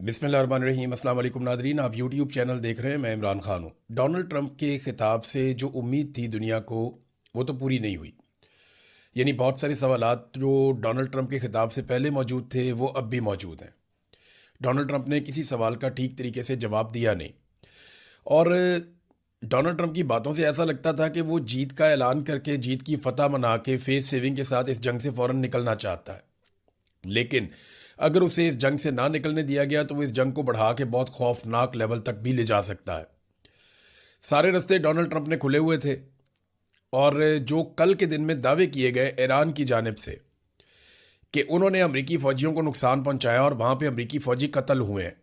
बिस्मिल्लाहिर्रहमानिर्रहीम। अस्सलाम वालेकुम नादरीन, आप यूट्यूब चैनल देख रहे हैं। मैं इमरान खान हूँ। डोनाल्ड ट्रंप के खिताब से जो उम्मीद थी दुनिया को, वो तो पूरी नहीं हुई। यानी बहुत सारे सवालात जो डोनाल्ड ट्रंप के खिताब से पहले मौजूद थे वो अब भी मौजूद हैं। डोनाल्ड ट्रंप ने किसी सवाल का ठीक तरीके से जवाब दिया नहीं। और डोनाल्ड ट्रंप की बातों से ऐसा लगता था कि वो जीत का ऐलान करके, जीत की फतह मना के फेस सेविंग के साथ इस जंग से फ़ौरन निकलना चाहता है। लेकिन अगर उसे इस जंग से ना निकलने दिया गया तो वो इस जंग को बढ़ा के बहुत खौफनाक लेवल तक भी ले जा सकता है। सारे रास्ते डोनाल्ड ट्रंप ने खुले हुए थे। और जो कल के दिन में दावे किए गए ईरान की जानिब से कि उन्होंने अमरीकी फ़ौजियों को नुकसान पहुंचाया और वहां पे अमरीकी फ़ौजी कत्ल हुए हैं,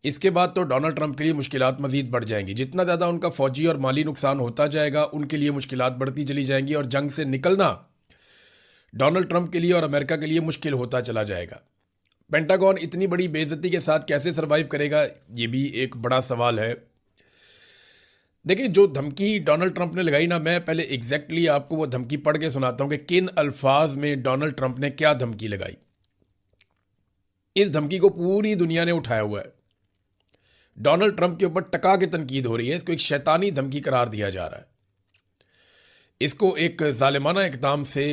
इसके बाद तो डोनाल्ड ट्रंप के लिए मुश्किलात मज़ीद बढ़ जाएंगी। जितना ज़्यादा उनका फ़ौजी और माली नुकसान होता जाएगा, उनके लिए मुश्किलात बढ़ती चली जाएंगी और जंग से निकलना डोनाल्ड ट्रंप के लिए और अमेरिका के लिए मुश्किल होता चला जाएगा। पेंटागन इतनी बड़ी बेइज्जती के साथ कैसे सरवाइव करेगा, ये भी एक बड़ा सवाल है। देखिए, जो धमकी डोनाल्ड ट्रंप ने लगाई ना, मैं पहले एग्जैक्टली आपको वो धमकी पढ़ के सुनाता हूं कि किन अल्फाज में डोनाल्ड ट्रंप ने क्या धमकी लगाई। इस धमकी को पूरी दुनिया ने उठाया हुआ है। डोनाल्ड ट्रंप के ऊपर टका के तनकीद हो रही है। इसको एक शैतानी धमकी करार दिया जा रहा है। इसको एक जालिमाना इकदाम से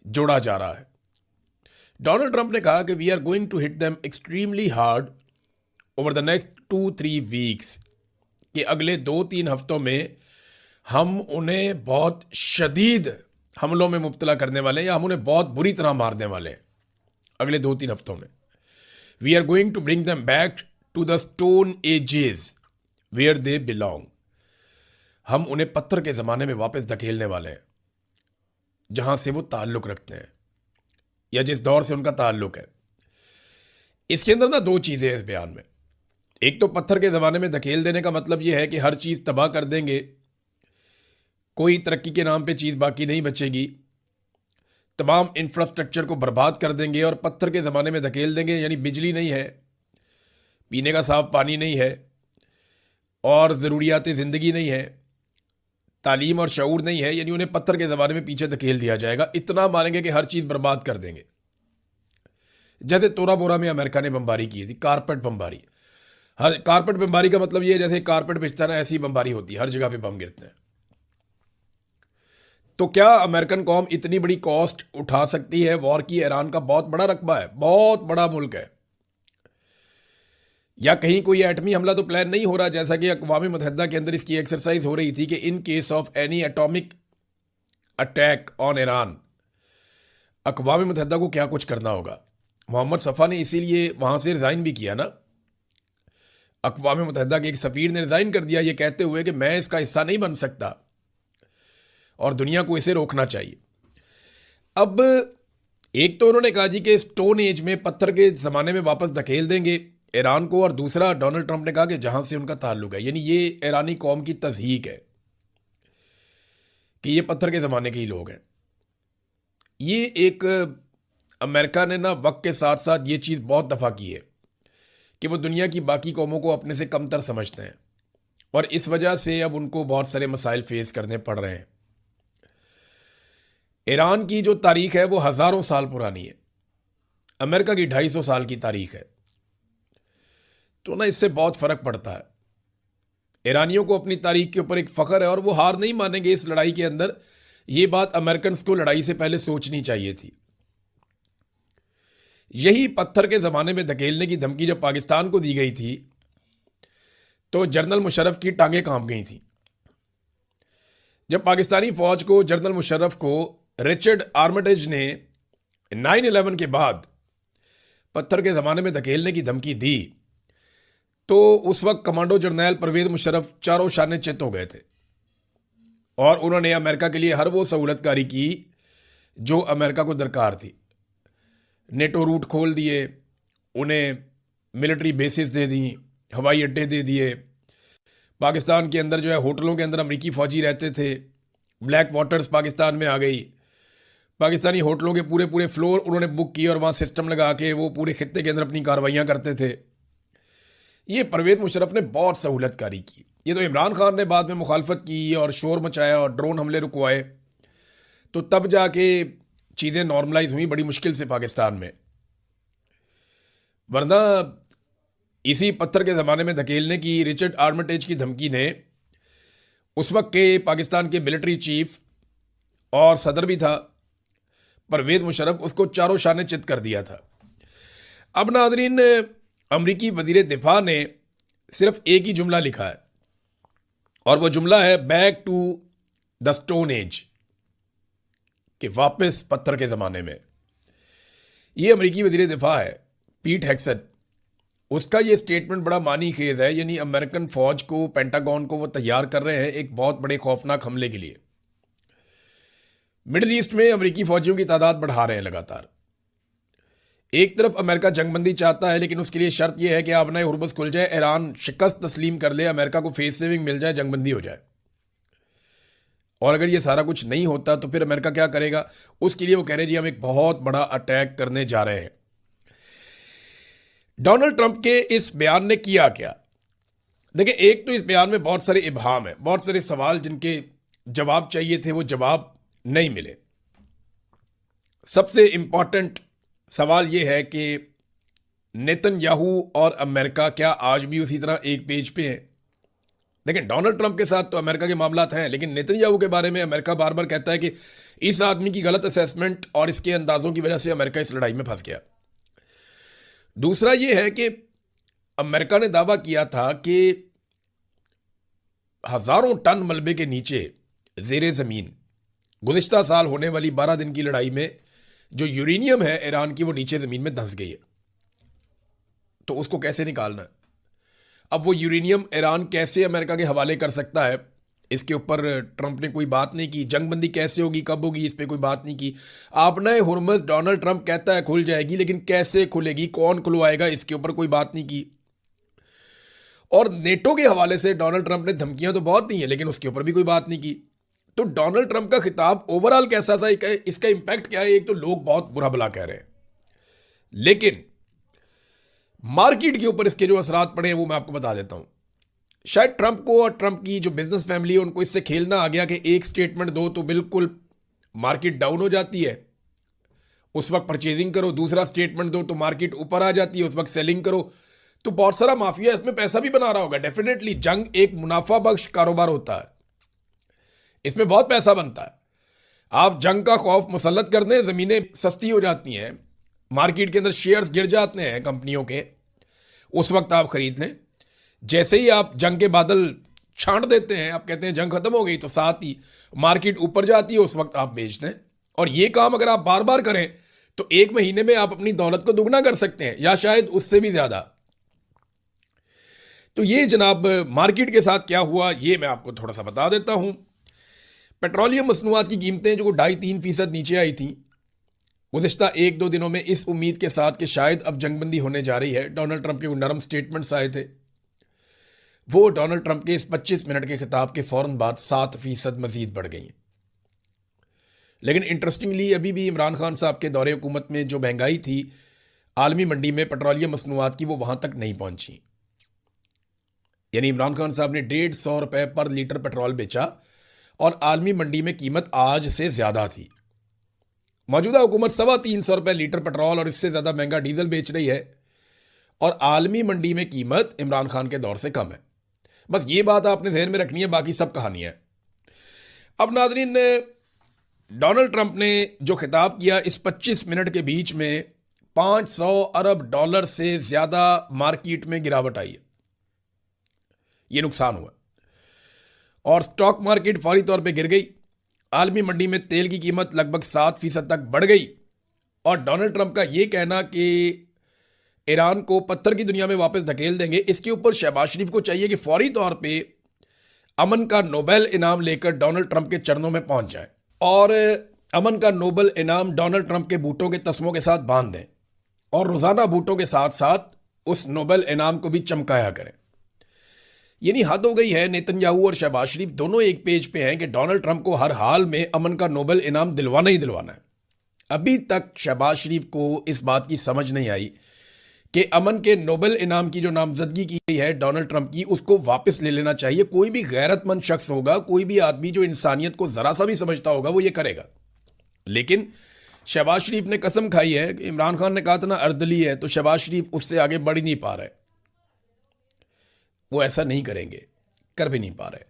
जोड़ा जा रहा है। डोनाल्ड ट्रंप ने कहा कि we are going to hit them extremely hard over the next 2-3 weeks, कि अगले 2-3 हफ्तों में हम उन्हें बहुत शदीद हमलों में मुब्तला करने वाले हैं, या हम उन्हें बहुत बुरी तरह मारने वाले हैं अगले 2-3 हफ्तों में। We are going to bring them back to the stone ages where they belong. हम उन्हें पत्थर के ज़माने में वापस धकेलने वाले हैं, जहां से वो ताल्लुक़ रखते हैं या जिस दौर से उनका ताल्लुक़ है। इसके अंदर ना दो चीज़ें हैं इस बयान में। एक तो पत्थर के ज़माने में धकेल देने का मतलब यह है कि हर चीज़ तबाह कर देंगे, कोई तरक्की के नाम पे चीज़ बाकी नहीं बचेगी, तमाम इंफ्रास्ट्रक्चर को बर्बाद कर देंगे और पत्थर के ज़माने में धकेल देंगे। यानी बिजली नहीं है, पीने का साफ पानी नहीं है, और ज़रूरियात ज़िंदगी नहीं है, तालीम और शऊर नहीं है। यानी उन्हें पत्थर के ज़माने में पीछे धकेल दिया जाएगा। इतना मारेंगे कि हर चीज़ बर्बाद कर देंगे। जैसे तोरा बोरा में अमेरिका ने बमबारी की थी, कारपेट बमबारी। हर कारपेट बमबारी का मतलब ये है जैसे कारपेट बिछता ना, ऐसी बमबारी होती है, हर जगह पे बम गिरते हैं। तो क्या अमेरिकन कौम इतनी बड़ी कॉस्ट उठा सकती है वॉर की? ईरान का बहुत बड़ा रकबा है, बहुत बड़ा मुल्क है। या कहीं कोई एटमी हमला तो प्लान नहीं हो रहा, जैसा कि अक़वाम मुत्तहिदा के अंदर इसकी एक्सरसाइज हो रही थी कि in case of any atomic attack on Iran, अक़वाम मुत्तहिदा को क्या कुछ करना होगा। मोहम्मद सफ़ा ने इसीलिए वहां से रिज़ाइन भी किया ना। अक़वाम मुत्तहिदा के एक सफ़ीर ने रिज़ाइन कर दिया, ये कहते हुए कि मैं इसका हिस्सा नहीं बन सकता और दुनिया को इसे रोकना चाहिए। अब एक तो उन्होंने कहा जी कि स्टोन एज में, पत्थर के ज़माने में वापस धकेल देंगे ईरान को, और दूसरा डोनाल्ड ट्रंप ने कहा कि जहां से उनका ताल्लुक है। यानी ये ईरानी कौम की तज़हीक है कि ये पत्थर के ज़माने के ही लोग हैं। ये एक अमेरिका ने ना वक्त के साथ साथ ये चीज़ बहुत दफ़ा की है कि वो दुनिया की बाकी कौमों को अपने से कमतर समझते हैं, और इस वजह से अब उनको बहुत सारे मसाइल फेस करने पड़ रहे हैं। ईरान की जो तारीख है वो हज़ारों साल पुरानी है, अमेरिका की 250 साल की तारीख है। तो ना इससे बहुत फ़र्क पड़ता है। ईरानियों को अपनी तारीख के ऊपर एक फ़ख्र है और वो हार नहीं मानेंगे इस लड़ाई के अंदर। ये बात अमेरिकन को लड़ाई से पहले सोचनी चाहिए थी। यही पत्थर के ज़माने में धकेलने की धमकी जब पाकिस्तान को दी गई थी तो जनरल मुशर्रफ की टांगें कांप गई थी। जब पाकिस्तानी फ़ौज को, जनरल मुशर्रफ को रिचर्ड आर्मिटेज ने 9/11 के बाद पत्थर के ज़माने में धकेलने की धमकी दी, तो उस वक्त कमांडो जर्नैल परवेज़ मुशर्रफ चारों शाने चित हो गए थे और उन्होंने अमेरिका के लिए हर वो सहूलतकारी की जो अमेरिका को दरकार थी। नेटो रूट खोल दिए, उन्हें मिलिट्री बेसिस दे दी, हवाई अड्डे दे दिए। पाकिस्तान के अंदर जो है होटलों के अंदर अमरीकी फ़ौजी रहते थे। ब्लैक वाटर्स पाकिस्तान में आ गई। पाकिस्तानी होटलों के पूरे पूरे फ्लोर उन्होंने बुक किए और वहाँ सिस्टम लगा के वो पूरे खित्ते के अंदर अपनी कार्रवाइयाँ करते थे। ये परवेज़ मुशर्रफ ने बहुत सहूलतकारी की। ये तो इमरान खान ने बाद में मुखालफत की और शोर मचाया और ड्रोन हमले रुकवाए, तो तब जाके चीज़ें नॉर्मलाइज हुई बड़ी मुश्किल से पाकिस्तान में। वरना इसी पत्थर के ज़माने में धकेलने की रिचर्ड आर्मिटेज की धमकी ने उस वक्त के पाकिस्तान के मिलिट्री चीफ और सदर भी था परवेज़ मुशर्रफ, उसको चारों शाने चित कर दिया था। अब नाज़रीन, अमरीकी वज़ीर दिफा ने सिर्फ एक ही जुमला लिखा है और वो जुमला है back to the stone age, कि वापस पत्थर के ज़माने में। ये अमरीकी वज़ीर दिफा है पीट हेक्सेट, उसका ये स्टेटमेंट बड़ा मानी खेज है। यानी अमेरिकन फौज को, पेंटागन को वो तैयार कर रहे हैं एक बहुत बड़े खौफनाक हमले के लिए। मिडिल ईस्ट में अमरीकी फौजियों की तादाद बढ़ा रहे हैं लगातार। एक तरफ अमेरिका जंगबंदी चाहता है, लेकिन उसके लिए शर्त यह है कि आपना हुर्मुज़ खुल जाए, ईरान शिकस्त तस्लीम कर ले, अमेरिका को फेस सेविंग मिल जाए, जंगबंदी हो जाए। और अगर ये सारा कुछ नहीं होता तो फिर अमेरिका क्या करेगा? उसके लिए वो कह रहे हैं जी हम एक बहुत बड़ा अटैक करने जा रहे हैं। डोनाल्ड ट्रंप के इस बयान ने किया क्या? देखिए, एक तो इस बयान में बहुत सारे इबहाम है, बहुत सारे सवाल जिनके जवाब चाहिए थे वो जवाब नहीं मिले। सबसे इंपॉर्टेंट सवाल यह है कि नेतन्याहू और अमेरिका क्या आज भी उसी तरह एक पेज पे हैं? लेकिन डोनाल्ड ट्रंप के साथ तो अमेरिका के मामलात हैं, लेकिन नेतन्याहू के बारे में अमेरिका बार बार कहता है कि इस आदमी की गलत असेसमेंट और इसके अंदाजों की वजह से अमेरिका इस लड़ाई में फंस गया। दूसरा यह है कि अमेरिका ने दावा किया था कि हजारों टन मलबे के नीचे जेर जमीन गुज़िश्ता साल होने वाली 12 दिन की लड़ाई में जो यूरेनियम है ईरान की, वो नीचे जमीन में धंस गई है। तो उसको कैसे निकालना है? अब वो यूरेनियम ईरान कैसे अमेरिका के हवाले कर सकता है, इसके ऊपर ट्रंप ने कोई बात नहीं की। जंगबंदी कैसे होगी, कब होगी, इस पर कोई बात नहीं की। आपने हुर्मुज़ डोनाल्ड ट्रंप कहता है खुल जाएगी, लेकिन कैसे खुलेगी, कौन खुलवाएगा, इसके ऊपर कोई बात नहीं की। और नेटो के हवाले से डोनाल्ड ट्रंप ने धमकियां तो बहुत दी हैं, लेकिन उसके ऊपर भी कोई बात नहीं की। तो डोनाल्ड ट्रंप का खिताब ओवरऑल कैसा था, इसका इंपैक्ट क्या है? एक तो लोग बहुत बुरा भला कह रहे हैं, लेकिन मार्केट के ऊपर इसके जो असरात पड़े हैं वो मैं आपको बता देता हूं। शायद ट्रंप को और ट्रंप की जो बिजनेस फैमिली है उनको इससे खेलना आ गया कि एक स्टेटमेंट दो तो बिल्कुल मार्केट डाउन हो जाती है, उस वक्त परचेजिंग करो। दूसरा स्टेटमेंट दो तो मार्केट ऊपर आ जाती है, उस वक्त सेलिंग करो। तो बहुत सारा माफिया इसमें पैसा भी बना रहा होगा। डेफिनेटली जंग एक मुनाफा बख्श कारोबार होता है, इसमें बहुत पैसा बनता है। आप जंग का खौफ मुसल्लत कर दें, जमीनें सस्ती हो जाती हैं, मार्केट के अंदर शेयर्स गिर जाते हैं कंपनियों के, उस वक्त आप खरीद लें। जैसे ही आप जंग के बादल छांट देते हैं, आप कहते हैं जंग खत्म हो गई, तो साथ ही मार्केट ऊपर जाती है, उस वक्त आप बेच दें। और ये काम अगर आप बार बार करें तो एक महीने में आप अपनी दौलत को दुगना कर सकते हैं, या शायद उससे भी ज्यादा। तो ये जनाब मार्केट के साथ क्या हुआ ये मैं आपको थोड़ा सा बता देता हूं। पेट्रोलियम मसनूआत की कीमतें जो 2.5-3% नीचे आई थी गुज़िश्ता 1-2 दिनों में, इस उम्मीद के साथ कि शायद अब जंगबंदी होने जा रही है। डोनाल्ड ट्रंप के वो नरम स्टेटमेंट्स आए थे, वो डोनाल्ड ट्रंप के इस 25 मिनट के खिताब के फौरन बाद 7% मजीद बढ़ गई हैं। लेकिन इंटरेस्टिंगली अभी भी इमरान खान साहब के दौरे हुकूमत में जो महंगाई थी आलमी मंडी में पेट्रोलियम मसनूआत की, वो वहां तक नहीं पहुंची। यानी इमरान खान साहब ने 150 रुपए पर लीटर पेट्रोल बेचा और आलमी मंडी में कीमत आज से ज्यादा थी। मौजूदा हुकूमत 350 रुपए लीटर पेट्रोल और इससे ज्यादा महंगा डीजल बेच रही है, और आलमी मंडी में कीमत इमरान खान के दौर से कम है। बस ये बात आपने ध्यान में रखनी है, बाकी सब कहानी है। अब नाज़रीन, डोनाल्ड ट्रंप ने जो खिताब किया इस 25 मिनट के बीच में 500 अरब डॉलर से ज्यादा मार्केट में गिरावट आई है, ये नुकसान हुआ और स्टॉक मार्केट फौरी तौर पे गिर गई। आलमी मंडी में तेल की कीमत लगभग 7% तक बढ़ गई। और डोनाल्ड ट्रंप का यह कहना कि ईरान को पत्थर की दुनिया में वापस धकेल देंगे, इसके ऊपर शहबाज शरीफ को चाहिए कि फौरी तौर पे अमन का नोबेल इनाम लेकर डोनाल्ड ट्रंप के चरणों में पहुंच जाए और अमन का नोबेल इनाम डोनाल्ड ट्रंप के बूटों के तस्मों के साथ बांध दें और रोजाना बूटों के साथ साथ उस नोबेल इनाम को भी चमकाया करें। यानी हद हो गई है। नेतन्याहू और शहबाज शरीफ दोनों एक पेज पे हैं कि डोनाल्ड ट्रंप को हर हाल में अमन का नोबेल इनाम दिलवाना ही दिलवाना है। अभी तक शहबाज शरीफ को इस बात की समझ नहीं आई कि अमन के नोबेल इनाम की जो नामजदगी की गई है डोनाल्ड ट्रंप की, उसको वापस ले लेना चाहिए। कोई भी गैरतमंद शख्स होगा, कोई भी आदमी जो इंसानियत को जरा सा भी समझता होगा, वो ये करेगा। लेकिन शहबाज शरीफ ने कसम खाई है कि इमरान खान ने कहा था ना अर्दली है, तो शहबाज शरीफ उससे आगे बढ़ ही नहीं पा रहे। वो ऐसा नहीं करेंगे, कर भी नहीं पा रहे।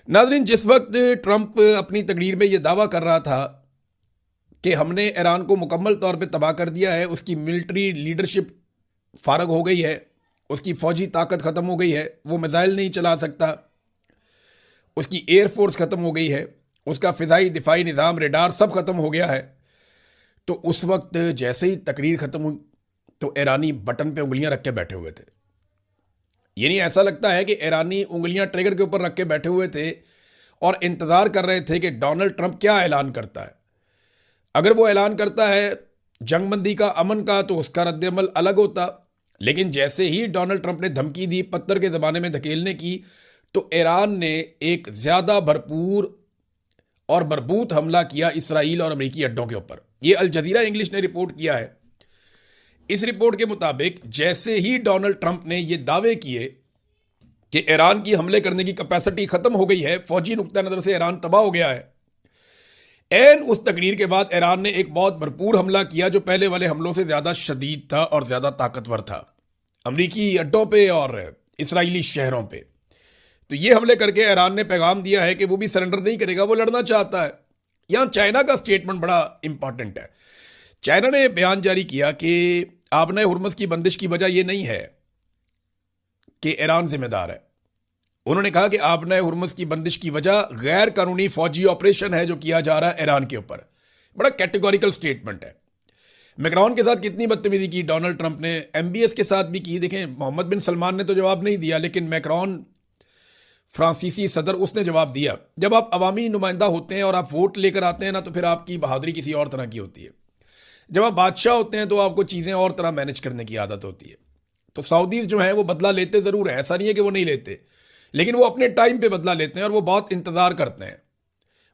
नाज़रीन, जिस वक्त ट्रंप अपनी तकरीर में ये दावा कर रहा था कि हमने ईरान को मुकम्मल तौर पे तबाह कर दिया है, उसकी मिलिट्री लीडरशिप फारग हो गई है, उसकी फ़ौजी ताकत ख़त्म हो गई है, वो मिसाइल नहीं चला सकता, उसकी एयरफोर्स ख़त्म हो गई है, उसका फ़िज़ाई दिफाई निज़ाम रेडार सब ख़त्म हो गया है, तो उस वक्त जैसे ही तकरीर ख़त्म हुई तो ईरानी बटन पे उंगलियां रख के बैठे हुए थे। यानी ऐसा लगता है कि ईरानी उंगलियां ट्रिगर के ऊपर रख के बैठे हुए थे और इंतज़ार कर रहे थे कि डोनाल्ड ट्रंप क्या ऐलान करता है। अगर वो ऐलान करता है जंगबंदी का, अमन का, तो उसका रद्दअमल अलग होता। लेकिन जैसे ही डोनाल्ड ट्रंप ने धमकी दी पत्थर के ज़माने में धकेलने की, तो ईरान ने एक ज़्यादा भरपूर और बरबूत हमला किया इसराइल और अमेरिकी अड्डों के ऊपर। ये अल जज़ीरा इंग्लिश ने रिपोर्ट किया है। इस रिपोर्ट के मुताबिक जैसे ही डोनाल्ड ट्रंप ने ये दावे किए कि ईरान की हमले करने की कैपेसिटी ख़त्म हो गई है, फौजी नुक्ता नज़र से ईरान तबाह हो गया है, एन उस तकरीर के बाद ईरान ने एक बहुत भरपूर हमला किया जो पहले वाले हमलों से ज़्यादा शदीद था और ज़्यादा ताकतवर था, अमरीकी अड्डों पे और इसराइली शहरों पे। तो ये हमले करके ईरान ने पैगाम दिया है कि वो भी सरेंडर नहीं करेगा, वो लड़ना चाहता है। यहाँ चाइना का स्टेटमेंट बड़ा इंपॉर्टेंट है। चाइना ने बयान जारी किया कि आबना हुर्मुज़ की बंदिश की वजह यह नहीं है कि ईरान जिम्मेदार है। उन्होंने कहा कि आबना हुर्मुज़ की बंदिश की वजह गैर कानूनी फौजी ऑपरेशन है जो किया जा रहा है ईरान के ऊपर। बड़ा कैटेगोरिकल स्टेटमेंट है। मैक्रोन के साथ कितनी बदतमीजी की डोनाल्ड ट्रंप ने, MBS के साथ भी की। देखें, मोहम्मद बिन सलमान ने तो जवाब नहीं दिया, लेकिन मैक्रोन फ्रांसीसी सदर, उसने जवाब दिया। जब आप अवामी नुमाइंदा होते हैं और आप वोट लेकर आते हैं ना, तो फिर आपकी बहादुरी किसी और तरह की होती है। जब आप बादशाह होते हैं तो आपको चीज़ें और तरह मैनेज करने की आदत होती है। तो सऊदीज़ जो हैं वो बदला लेते ज़रूर हैं, ऐसा नहीं है कि वो नहीं लेते, लेकिन वो अपने टाइम पे बदला लेते हैं और वो बहुत इंतज़ार करते हैं,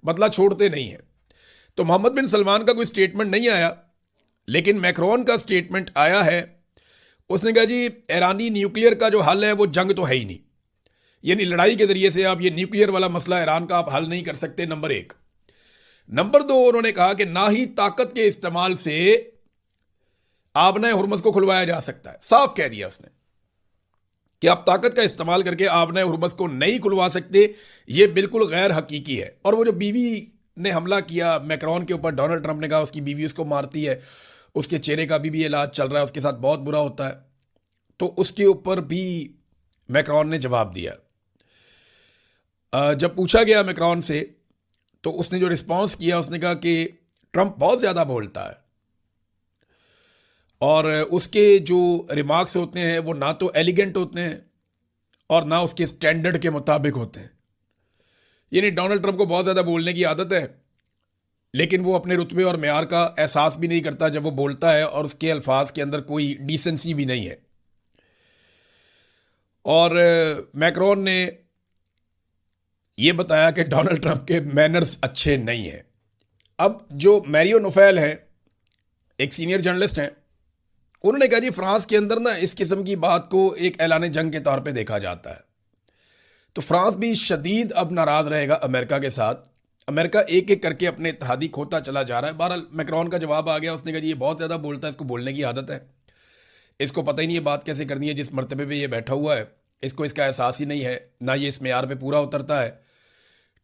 बदला छोड़ते नहीं हैं। तो मोहम्मद बिन सलमान का कोई स्टेटमेंट नहीं आया, लेकिन मैक्रोन का स्टेटमेंट आया है। उसने कहा जी ईरानी न्यूक्लियर का जो हल है वो जंग तो है ही नहीं, यानी लड़ाई के ज़रिए से आप ये न्यूक्लियर वाला मसला ईरान का आप हल नहीं कर सकते, नंबर एक। नंबर दो, उन्होंने कहा कि ना ही ताकत के इस्तेमाल से आबना हुर्मुज़ को खुलवाया जा सकता है। साफ कह दिया उसने कि आप ताकत का इस्तेमाल करके आबना हुर्मुज़ को नहीं खुलवा सकते, ये बिल्कुल गैर हकीकी है। और वो जो बीवी ने हमला किया मैक्रोन के ऊपर, डोनाल्ड ट्रंप ने कहा उसकी बीवी उसको मारती है, उसके चेहरे का भी इलाज चल रहा है, उसके साथ बहुत बुरा होता है, तो उसके ऊपर भी मैक्रोन ने जवाब दिया। जब पूछा गया मैक्रोन से तो उसने जो रिस्पांस किया, उसने कहा कि ट्रंप बहुत ज़्यादा बोलता है और उसके जो रिमार्क्स होते हैं वो ना तो एलिगेंट होते हैं और ना उसके स्टैंडर्ड के मुताबिक होते हैं। यानी डोनाल्ड ट्रंप को बहुत ज़्यादा बोलने की आदत है, लेकिन वो अपने रुतबे और मेयार का एहसास भी नहीं करता जब वो बोलता है, और उसके अल्फाज के अंदर कोई डिसेंसी भी नहीं है। और मैक्रोन ने ये बताया कि डोनाल्ड ट्रंप के मैनर्स अच्छे नहीं हैं। अब जो मैरियो नोफेल है, एक सीनियर जर्नलिस्ट हैं, उन्होंने कहा जी फ्रांस के अंदर ना इस किस्म की बात को एक ऐलान जंग के तौर पे देखा जाता है। तो फ्रांस भी शदीद अब नाराज़ रहेगा अमेरिका के साथ। अमेरिका एक एक करके अपने इत्तेहादी खोता चला जा रहा है। बहरहाल मैक्रोन का जवाब आ गया, उसने कहा जी ये बहुत ज़्यादा बोलता है, इसको बोलने की आदत है, इसको पता ही नहीं है बात कैसे करनी है, जिस मरतबे पे ये बैठा हुआ है इसको इसका एहसास ही नहीं है, ना ये इस मेयार पे पूरा उतरता है,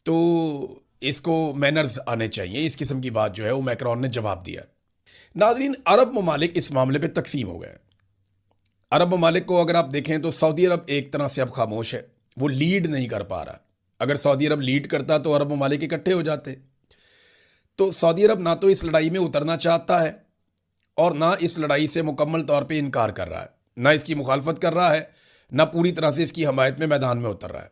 तो इसको मैनर्स आने चाहिए। इस किस्म की बात जो है वो मैक्रोन ने जवाब दिया। नाज़रीन, अरब ममालिक इस मामले पे तकसीम हो गए। अरब ममालिक को अगर आप देखें तो सऊदी अरब एक तरह से अब खामोश है, वो लीड नहीं कर पा रहा। अगर सऊदी अरब लीड करता तो अरब ममालिक इकट्ठे हो जाते। तो सऊदी अरब ना तो इस लड़ाई में उतरना चाहता है और ना इस लड़ाई से मुकम्मल तौर पे इनकार कर रहा है, ना इसकी मुखालफत कर रहा है, ना पूरी तरह से इसकी हमायत में मैदान में उतर रहा है।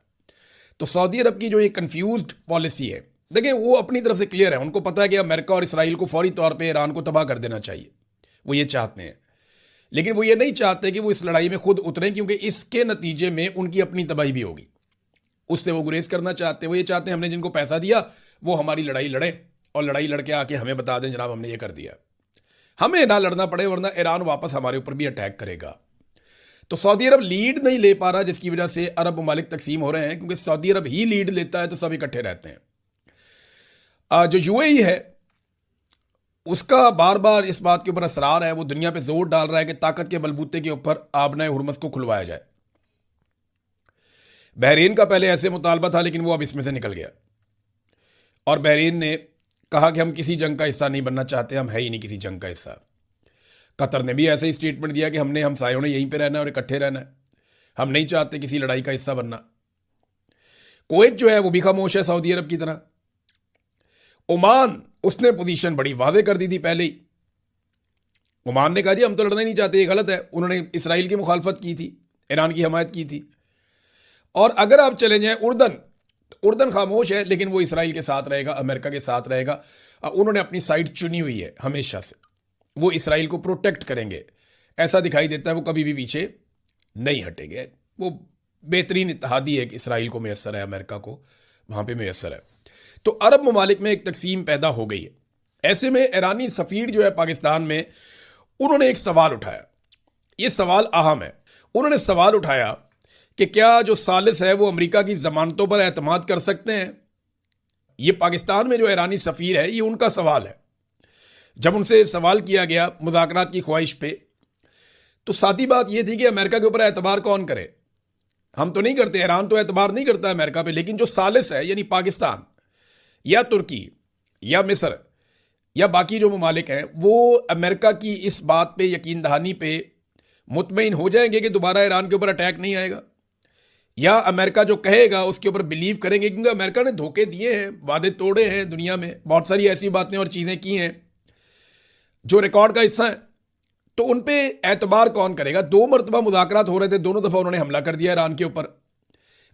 तो सऊदी अरब की जो ये कन्फ्यूज्ड पॉलिसी है, देखिए वो अपनी तरफ से क्लियर है, उनको पता है कि अमेरिका और इसराइल को फौरी तौर पे ईरान को तबाह कर देना चाहिए, वो ये चाहते हैं। लेकिन वो ये नहीं चाहते कि वो इस लड़ाई में खुद उतरें, क्योंकि इसके नतीजे में उनकी अपनी तबाही भी होगी, उससे वो गुरेज करना चाहते हैं। वो ये चाहते हैं हमने जिनको पैसा दिया वो हमारी लड़ाई लड़े और लड़ाई लड़के आके हमें बता दें जनाब हमने ये कर दिया, हमें ना लड़ना पड़े, वरना ईरान वापस हमारे ऊपर भी अटैक करेगा। तो सऊदी अरब लीड नहीं ले पा रहा, जिसकी वजह से अरब ममालिक तकसीम हो रहे हैं, क्योंकि सऊदी अरब ही लीड लेता है तो सब इकट्ठे रहते हैं। जो UAE है उसका बार बार इस बात के ऊपर असरार है, वो दुनिया पे जोर डाल रहा है कि ताकत के बलबूते के ऊपर आबना हुर्मुज़ को खुलवाया जाए। बहरीन का पहले ऐसे मुतालबा था, लेकिन वो अब इसमें से निकल गया और बहरीन ने कहा कि हम किसी जंग का हिस्सा नहीं बनना चाहते, हम है ही नहीं किसी जंग का हिस्सा। कतर ने भी ऐसे ही स्टेटमेंट दिया कि हमने हमसायों ने यहीं पे रहना है और इकट्ठे रहना है, हम नहीं चाहते किसी लड़ाई का हिस्सा बनना। कुवैत जो है वो भी खामोश है सऊदी अरब की तरह। ओमान, उसने पोजीशन बड़ी वादे कर दी थी पहले ही। ओमान ने कहा जी हम तो लड़ना ही नहीं चाहते, ये गलत है। उन्होंने इसराइल की मुखालफत की थी, ईरान की हमायत की थी। और अगर आप चले जाएं उर्दन, तो उर्दन खामोश है, लेकिन वो इसराइल के साथ रहेगा, अमेरिका के साथ रहेगा। उन्होंने अपनी साइड चुनी हुई है हमेशा से, वो इसराइल को प्रोटेक्ट करेंगे। ऐसा दिखाई देता है वो कभी भी पीछे नहीं हटेंगे। वो बेहतरीन इत्तेहादी है कि इसराइल को मैसर है, अमेरिका को वहाँ पे मैसर है। तो अरब ममालिक में एक तकसीम पैदा हो गई है। ऐसे में ईरानी सफ़ीर जो है पाकिस्तान में, उन्होंने एक सवाल उठाया। ये सवाल अहम है। उन्होंने सवाल उठाया कि क्या जो सालिस है वो अमेरिका की ज़मानतों पर एतमाद कर सकते हैं। ये पाकिस्तान में जो ईरानी सफ़ीर है, ये उनका सवाल है। जब उनसे सवाल किया गया मुज़ाकरात की ख्वाहिश पे, तो सादी बात यह थी कि अमेरिका के ऊपर एतबार कौन करे। हम तो नहीं करते, ईरान तो एतबार नहीं करता अमेरिका पे, लेकिन जो सालिस है यानी पाकिस्तान या तुर्की या मिस्र या बाकी जो ममालिक हैं, वो अमेरिका की इस बात पे यकीन दहानी पे मुतमईन हो जाएंगे कि दोबारा ईरान के ऊपर अटैक नहीं आएगा, या अमेरिका जो कहेगा उसके ऊपर बिलीव करेंगे। क्योंकि अमेरिका ने धोखे दिए हैं, वादे तोड़े हैं, दुनिया में बहुत सारी ऐसी बातें और चीज़ें की हैं जो रिकॉर्ड का हिस्सा है। तो उन पे एतबार कौन करेगा। 2 मरतबा मुज़ाकरात हो रहे थे, दोनों दफ़ा उन्होंने हमला कर दिया ईरान के ऊपर।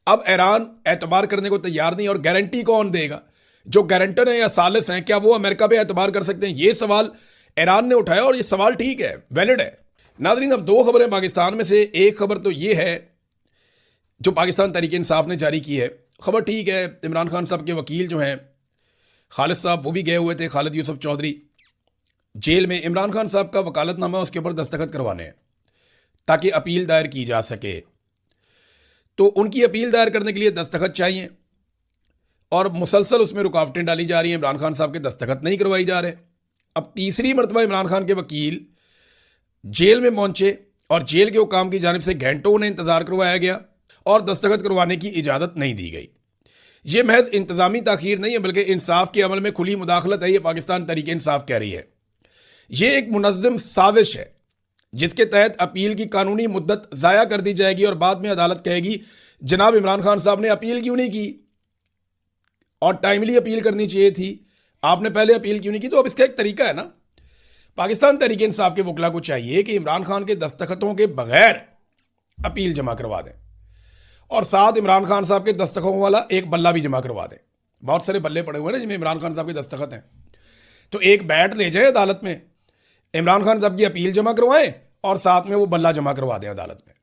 अब ईरान एतबार करने को तैयार नहीं, और गारंटी कौन देगा। जो गारंटर हैं या सालिस हैं, क्या वो अमेरिका पे एतबार कर सकते हैं। ये सवाल ईरान ने उठाया और ये सवाल ठीक है, वैलिड है। नाज़रीन, अब 2 खबरें पाकिस्तान में से। एक खबर तो ये है जो पाकिस्तान तहरीक इंसाफ ने जारी की है। खबर ठीक है, इमरान खान साहब के वकील जो हैं खालिद साहब, वो भी गए हुए थे, खालिद यूसुफ चौधरी, जेल में इमरान खान साहब का वकालतनामा उसके ऊपर दस्तखत करवाने हैं ताकि अपील दायर की जा सके। तो उनकी अपील दायर करने के लिए दस्तखत चाहिए और मुसलसल उसमें रुकावटें डाली जा रही हैं। इमरान खान साहब के दस्तखत नहीं करवाई जा रहे। अब तीसरी मरतबा इमरान खान के वकील जेल में पहुंचे और जेल के हुकाम की जानिब से घंटों उन्हें इंतजार करवाया गया और दस्तखत करवाने की इजाज़त नहीं दी गई। ये महज इंतजामी ताखीर नहीं है, बल्कि इंसाफ के अमल में खुली मुदाखलत है। ये पाकिस्तान तहरीक इंसाफ कह रही है। ये एक मुनज़्ज़म साजिश है जिसके तहत अपील की कानूनी मुद्दत ज़ाया कर दी जाएगी और बाद में अदालत कहेगी जनाब इमरान खान साहब ने अपील क्यों नहीं की, और टाइमली अपील करनी चाहिए थी, आपने पहले अपील क्यों नहीं की। तो अब इसका एक तरीका है ना, पाकिस्तान तहरीक इंसाफ के वकला को चाहिए कि इमरान खान के दस्तखतों के बगैर अपील जमा करवा दें और साथ इमरान खान साहब के दस्तखतों वाला एक बल्ला भी जमा करवा दें। बहुत सारे बल्ले पड़े हुए हैं ना जिनमें इमरान खान साहब के दस्तखत हैं। तो एक बैट ले जाए अदालत में, इमरान खान साहब की अपील जमा करवाएं और साथ में वो बल्ला जमा करवा दें अदालत में।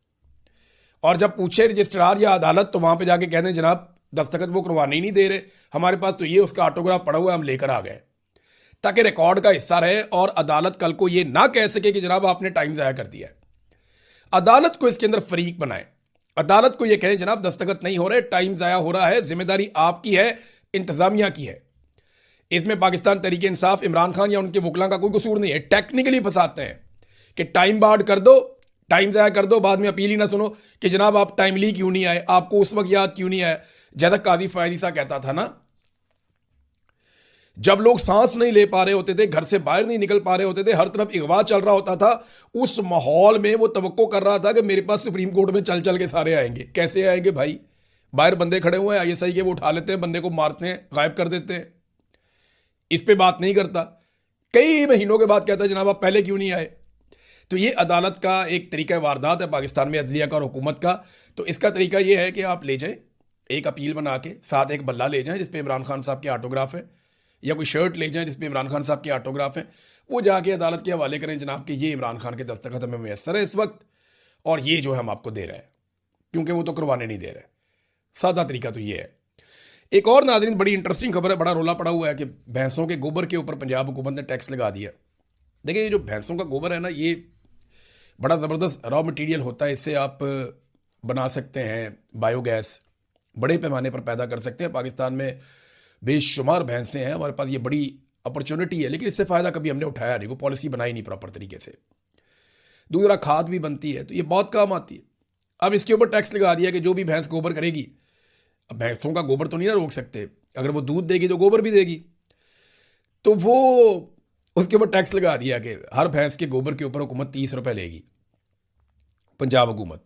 और जब पूछे रजिस्ट्रार या अदालत, तो वहां पे जाके कह दें जनाब दस्तखत वो करवाने ही नहीं दे रहे, हमारे पास तो ये उसका ऑटोग्राफ पड़ा हुआ है, हम लेकर आ गए, ताकि रिकॉर्ड का हिस्सा रहे और अदालत कल को ये ना कह सके कि जनाब आपने टाइम ज़ाया कर दिया है। अदालत को इसके अंदर फरीक बनाए, अदालत को ये कहें जनाब दस्तखत नहीं हो रहे, टाइम ज़ाया हो रहा है, जिम्मेदारी आपकी है, इंतजामिया की है। इसमें पाकिस्तान तहरीक इंसाफ, इमरान खान या उनके वकला का कोई कसूर नहीं है। टेक्निकली फंसाते हैं कि टाइम बार्ड कर दो, टाइम ज़ाया कर दो, बाद में अपील ही ना सुनो कि जनाब आप टाइमली क्यों नहीं आए, आपको उस वक्त याद क्यों नहीं आया। जैसा कादी फायदी सा कहता था ना, जब लोग सांस नहीं ले पा रहे होते थे, घर से बाहर नहीं निकल पा रहे होते थे, हर तरफ अगवा चल रहा होता था, उस माहौल में वो तवक्को कर रहा था कि मेरे पास सुप्रीम कोर्ट में चल चल के सारे आएंगे। कैसे आएंगे भाई, बाहर बंदे खड़े हुए हैं ISI के, वो उठा लेते हैं, बंदे को मारते हैं, गायब कर देते हैं। इस पे बात नहीं करता, कई महीनों के बाद कहता है जनाब आप पहले क्यों नहीं आए। तो ये अदालत का एक तरीका वारदात है पाकिस्तान में, अदलिया का और हुकूमत का। तो इसका तरीका ये है कि आप ले जाएं एक अपील बना के, साथ एक बल्ला ले जाएं जिस पे इमरान खान साहब के ऑटोग्राफ है, या कोई शर्ट ले जाएं जिस पे इमरान खान साहब के ऑटोग्राफ हैं, वो जाके अदालत के हवाले करें जनाब कि ये इमरान खान के दस्तखत हमें मैसर है इस वक्त, और ये जो है हम आपको दे रहे हैं, क्योंकि वो तो करवाने नहीं दे रहे। सादा तरीका तो ये है। एक और नाज़रीन बड़ी इंटरेस्टिंग खबर है, बड़ा रोला पड़ा हुआ है कि भैंसों के गोबर के ऊपर पंजाब हुकूमत ने टैक्स लगा दिया। देखिए, ये जो भैंसों का गोबर है ना, ये बड़ा ज़बरदस्त रॉ मटेरियल होता है, इससे आप बना सकते हैं बायोगैस, बड़े पैमाने पर पैदा कर सकते हैं। पाकिस्तान में बेशुमार भैंसें हैं, हमारे पास ये बड़ी अपॉर्चुनिटी है, लेकिन इससे फ़ायदा कभी हमने उठाया नहीं, वो पॉलिसी बनाई नहीं प्रॉपर तरीके से। दूसरा, खाद भी बनती है, तो ये बहुत काम आती है। अब इसके ऊपर टैक्स लगा दिया कि जो भी भैंस गोबर करेगी, अब भैंसों का गोबर तो नहीं ना रोक सकते, अगर वो दूध देगी तो गोबर भी देगी, तो वो उसके ऊपर टैक्स लगा दिया कि हर भैंस के गोबर के ऊपर हुकूमत 30 रुपए लेगी, पंजाब हुकूमत।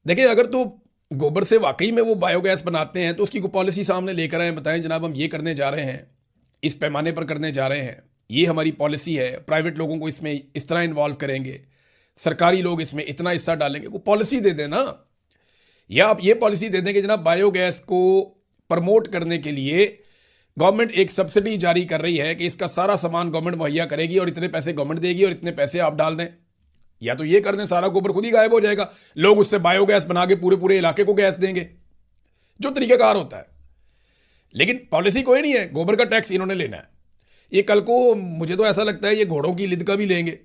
देखिए, अगर तो गोबर से वाकई में वो बायोगैस बनाते हैं तो उसकी कोई पॉलिसी सामने लेकर आए, बताएं जनाब हम ये करने जा रहे हैं, इस पैमाने पर करने जा रहे हैं, ये हमारी पॉलिसी है, प्राइवेट लोगों को इसमें इस तरह इन्वॉल्व करेंगे, सरकारी लोग इसमें इतना हिस्सा डालेंगे, वो पॉलिसी दे दें ना। या आप ये पॉलिसी दे दें कि जनाब बायोगैस को प्रमोट करने के लिए गवर्नमेंट एक सब्सिडी जारी कर रही है कि इसका सारा सामान गवर्नमेंट मुहैया करेगी और इतने पैसे गवर्नमेंट देगी और इतने पैसे आप डाल दें। या तो ये कर दें, सारा गोबर खुद ही गायब हो जाएगा, लोग उससे बायोगैस बना के पूरे पूरे इलाके को गैस देंगे, जो तरीकाकार होता है। लेकिन पॉलिसी कोई नहीं है, गोबर का टैक्स इन्होंने लेना है। ये कल को मुझे तो ऐसा लगता है ये घोड़ों की लिद का भी लेंगे,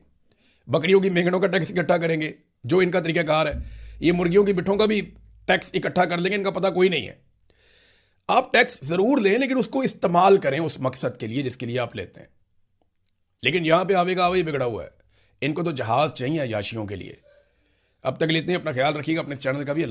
बकरियों की मेंगनों का टैक्स इकट्ठा करेंगे, जो इनका तरीकाकार है। ये मुर्गियों की बिठों का भी टैक्स इकट्ठा कर लेंगे, इनका पता कोई नहीं है। आप टैक्स जरूर लें लेकिन उसको इस्तेमाल करें उस मकसद के लिए जिसके लिए आप लेते हैं। लेकिन यहां पे आवेगा वही बिगड़ा हुआ है, इनको तो जहाज चाहिए याशियों के लिए। अब तक लेते हैं, अपना ख्याल रखिएगा, अपने चैनल का भी।